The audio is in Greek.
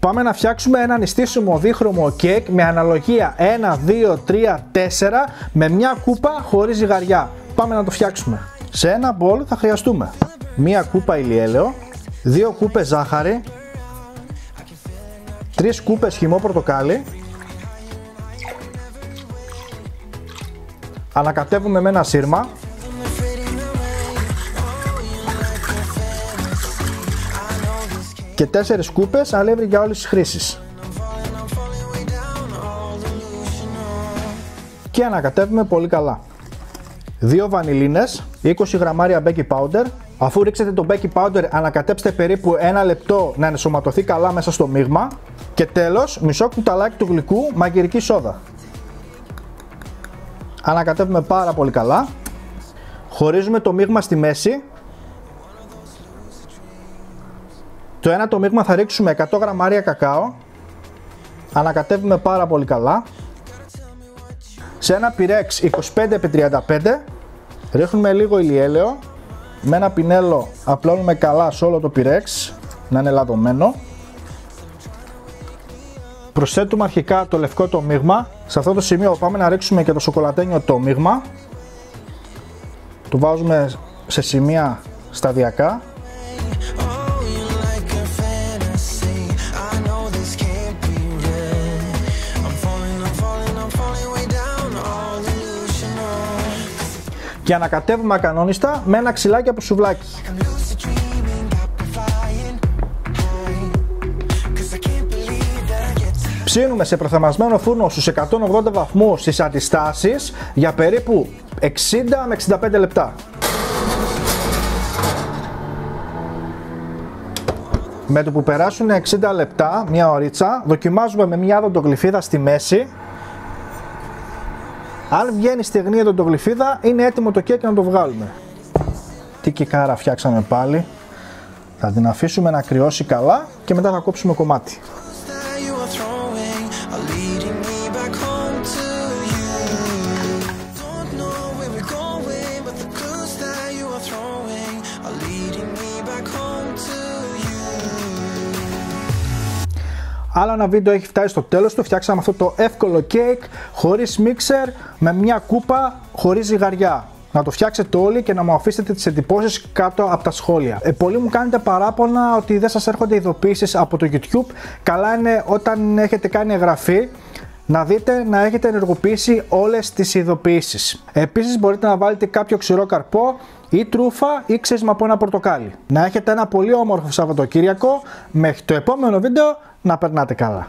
Πάμε να φτιάξουμε ένα νηστίσιμο δίχρωμο κέικ με αναλογία 1, 2, 3, 4 με μια κούπα χωρίς ζυγαριά. Πάμε να το φτιάξουμε. Σε ένα μπολ θα χρειαστούμε μία κούπα ηλιέλαιο, 2 κούπες ζάχαρη, 3 κούπες χυμό πορτοκάλι. Ανακατεύουμε με ένα σύρμα. Και 4 κούπες αλεύρι για όλες τις χρήσεις. Και ανακατεύουμε πολύ καλά. 2 βανιλίνες, 20 γραμμάρια baking powder. Αφού ρίξετε το baking powder, ανακατέψτε περίπου 1 λεπτό να ενσωματωθεί καλά μέσα στο μείγμα. Και τέλος, μισό κουταλάκι του γλυκού μαγειρική σόδα. Ανακατεύουμε πάρα πολύ καλά. Χωρίζουμε το μείγμα στη μέση. Το ένα το μείγμα θα ρίξουμε 100 γραμμάρια κακάο. Ανακατεύουμε πάρα πολύ καλά. Σε ένα πυρέξ 25x35 ρίχνουμε λίγο ηλιέλαιο. Με ένα πινέλο απλώνουμε καλά σε όλο το πυρέξ να είναι λαδωμένο. Προσθέτουμε αρχικά το λευκό το μείγμα. Σε αυτό το σημείο πάμε να ρίξουμε και το σοκολατένιο το μείγμα. Το βάζουμε σε σημεία σταδιακά. Και ανακατεύουμε ακανόνιστα με ένα ξυλάκι από σουβλάκι. Ψήνουμε σε προθερμασμένο φούρνο στους 180 βαθμούς στις αντιστάσεις για περίπου 60 με 65 λεπτά. Με το που περάσουν 60 λεπτά, μια ωρίτσα, δοκιμάζουμε με μια οδοντογλυφίδα στη μέση. Αν βγαίνει στεγνή η οδοντογλυφίδα, είναι έτοιμο το κέικ να το βγάλουμε. Τι κεκάρα φτιάξαμε πάλι. Θα την αφήσουμε να κρυώσει καλά και μετά θα κόψουμε κομμάτι. Άλλο ένα βίντεο έχει φτάσει στο τέλος του. Φτιάξαμε αυτό το εύκολο κέικ χωρίς μίξερ, με μια κούπα, χωρίς ζυγαριά. Να το φτιάξετε όλοι και να μου αφήσετε τις εντυπώσεις κάτω από τα σχόλια. Πολλοί μου κάνετε παράπονα ότι δεν σας έρχονται ειδοποιήσεις από το YouTube. Καλά είναι όταν έχετε κάνει εγγραφή να δείτε να έχετε ενεργοποιήσει όλες τις ειδοποιήσεις. Επίσης μπορείτε να βάλετε κάποιο ξηρό καρπό ή τρούφα ή ξύσμα από ένα πορτοκάλι. Να έχετε ένα πολύ όμορφο Σαββατοκύριακο. Μέχρι το επόμενο βίντεο να περνάτε καλά.